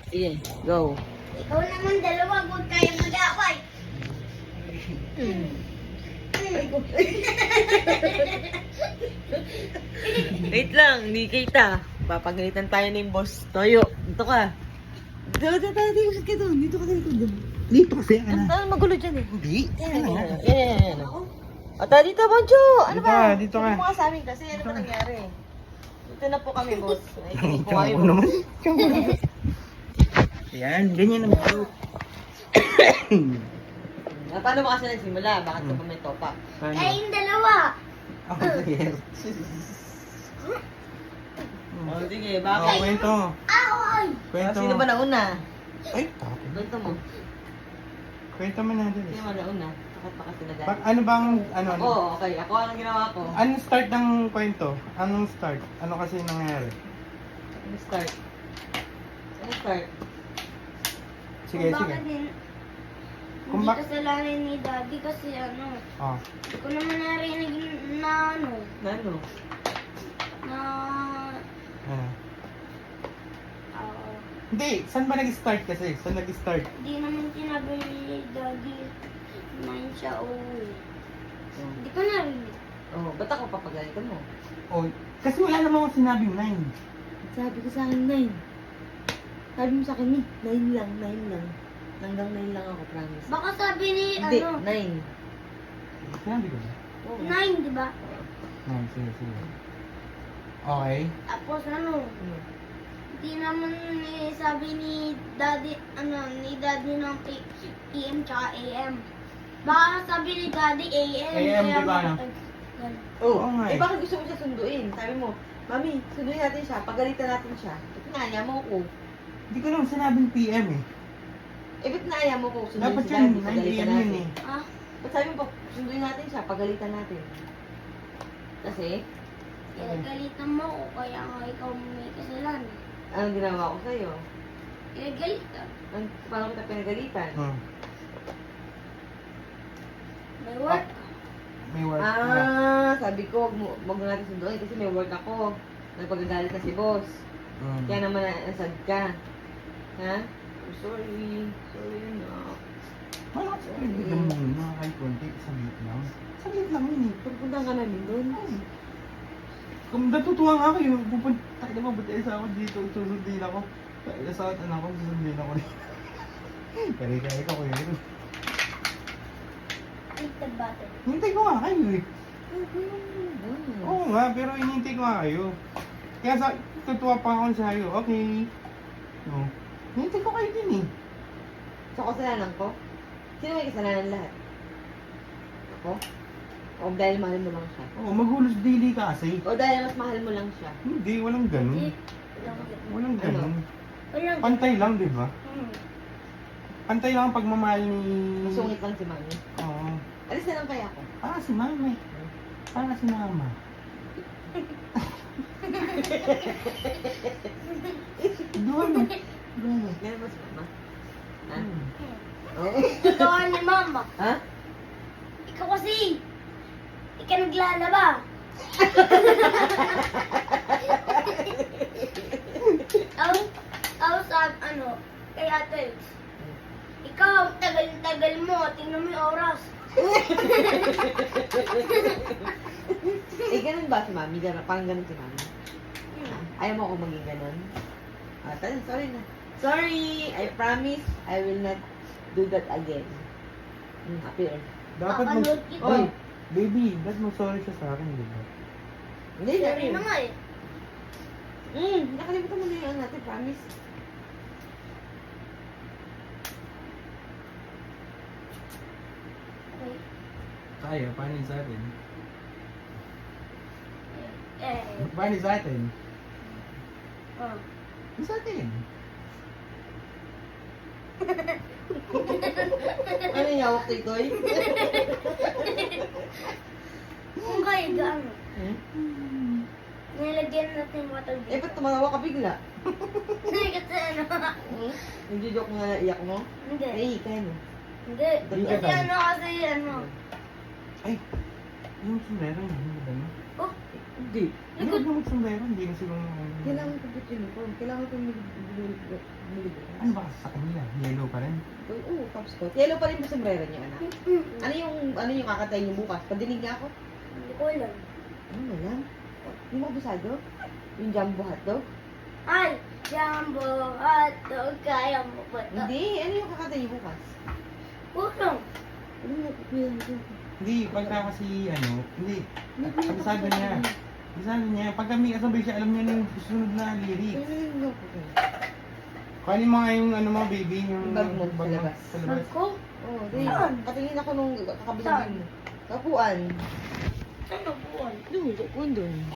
Sige, go. Ikaw naman dalawa, huwag kayo mag-away. Wait lang, hindi kita. Papagalitan tayo ni Boss Toyo. Dito ka. Dito ka doon. Dito ka doon. Dito kasi ka na. Ano magulo dyan eh. Hindi. Yan. Ata dito, Bonjo. Ano Dito ba? ka, dito ka. Ano mo ka sa amin kasi ano ba nangyari? Dito na po kami, boss. Nakikinig po kayo. Tiyan ko naman. Tiyan ko naman. Yan, ganyan naman ito. Paano ba kasi nagsimula? Bakit ka pa may topak? Kayong dalawa. Ako yes. Oh, sige, Oh, bakit? kwento. Away! Kwento. Sino ba nauna? Ay, tako. Kwento mo. Kwento mo natin. Sino ba nauna? Bakit pa kasi nag Ano bang, ano? Ako, okay. Ako ang ginawa ko. Anong start ng kwento? Anong start? Ano kasi nangyari? Ano start? Ano start? Sige, Kung sige. bakit Kung hindi bak- kasalanan ni Daddy kasi ano, Oh. hindi ko naman narinig na ano, Ano? na Ano? ah, Hindi, saan ba nag-start kasi? Saan nag-start? hindi naman sinabi ni Daddy na yun siya uuwi. Hindi ko narinig. Oh, ba't ako papagalitan mo? Oh, kasi wala namang sinabing 9. Sabi ko sa akin, 9. Sabi mo sa akin, 9 lang, 9 lang. Hanggang 9 lang ako, promise. Baka sabi ni Hindi, ano, 9. Sinabi ko ba? Oo. 9, di ba? 9, sige, sige. Okay. Tapos ano, Hmm. hindi naman sabi ni Daddy, ni Daddy ng PM tsaka AM. Baka sabi ni Daddy AM. AM, kaya di ba, ano? makapag- Oo, Oo nga eh eh. bakit gusto mo siya sunduin? Sabi mo, Mami, sunduin natin siya, pagalitan natin siya. Ba't naaya mo ko? Hindi ko naman sinabing PM eh. Eh, ba't naaya mo ko? Sunduin Dapat si yun, Daddy, 9 pagalitan PM yun natin. eh. Ah, Ba't sabi mo, sunduin natin siya, pagalitan natin? Kasi, galitan mo ko kaya nga ikaw may kasalanan. anong ginawa ko sa'yo? Galitan. Paano kita pinagalitan? May work. May work. Sabi ko, wag mo natin sunduin kasi may work ako. Nagpagagalit na si boss. Kaya naman nasad ka. Ha? I'm sorry. Sorry na. Wala kasi kaibigan mo yun, mga kahit konti, saglit lang. Saglit lang yun eh. Pagpunta ka namin doon. Kung natutuwa nga kayo, pupunta, tayo naman, ba't isa ako dito, susundin ako. Tayo sa anak ko, susundin ako rin. Kaya ikaw yun. Eat the butter. Hintay ko nga kayo eh. Oo nga, pero hinintay ko nga kayo. Kaya sa, tutuwa pa ako sa'yo, okay. No. Hinintay ko kayo din eh. So, kasalanan ko? Sino may kasalanan lahat? Ako? O dahil mahal mo lang siya? Oo, maghulos daily ka kasi. O dahil mas mahal mo lang siya? Hindi, walang ganun. Hindi. Walang ganun. Walang Pantay lang, di ba? Hmm. Pantay lang ang pagmamahal ni... Masungit lang si Mami. Oo. Alis na lang kaya ako. Para si mama eh. Para si mama. Doon. Doon. Ganun ba si Mama? Ha? Ikaw ni Mama. Ha? Ikaw kasi. Ikaw naglalaba. Ako sa ano, kay ate. Ikaw, tagal-tagal mo. Tingnan mo yung oras. Eh, ganun ba si Mami? Ganun, parang ganun si Mami. Ayaw mo ako maging ganun? Sorry na. Sorry! I promise I will not do that again. Appear. Dapat mag... Papanood kita. Oy, baby, dapat mag-sorry siya sa akin, di ba? Hindi, Sorry na nga eh. Nakalimutan mo na yun natin, promise. Okay. Tayo, paano yun sa atin? Eh, Paano yun sa atin? oh. Yun sa atin. Ano yung hawak sa itoy? Kung kaya gaano. Hmm? Nilagyan natin water dito. Eh, ba't tumawa ka bigla? Kasi ano. Nagjo-joke nga na iyak mo? Hindi. Ay, kaya no? Hindi. Hindi ka Kasi tayo. ano kasi ano. Ay, yung sumero yun, di ba? Oh, Hindi. Hindi ko magsumbrero, hindi na silang... Kailangan ko po uniform. Kailangan ko mag-bulog. Ano ba kasi sa kanila? Yellow pa rin? Oo, tops ko. Yellow pa rin po sombrero niya, anak. Ano yung kakatayin niyo bukas? Padinig niya ako? Hindi ko alam. Ano wala? Yung mga busado? Yung jumbo hotdog? Ay, jumbo hotdog, kaya mo ba ito? Hindi. Ano yung kakatayin niyo bukas? Pusong. Ano mo kukuyan ko? Hindi, pagka kasi hindi. Abisado niya. Abisado niya. Pag kami kasabay siya, alam niya na yung susunod na lyrics. Ano yung kukuyan? Kuhanin mo nga yung mga baby, yung Bag mo sa labas. Sa labas. Ko? Oo, di. Saan? Katingin ako nung kakabilang mo. Kapuan. Ano buwan? Doon, kukuan doon.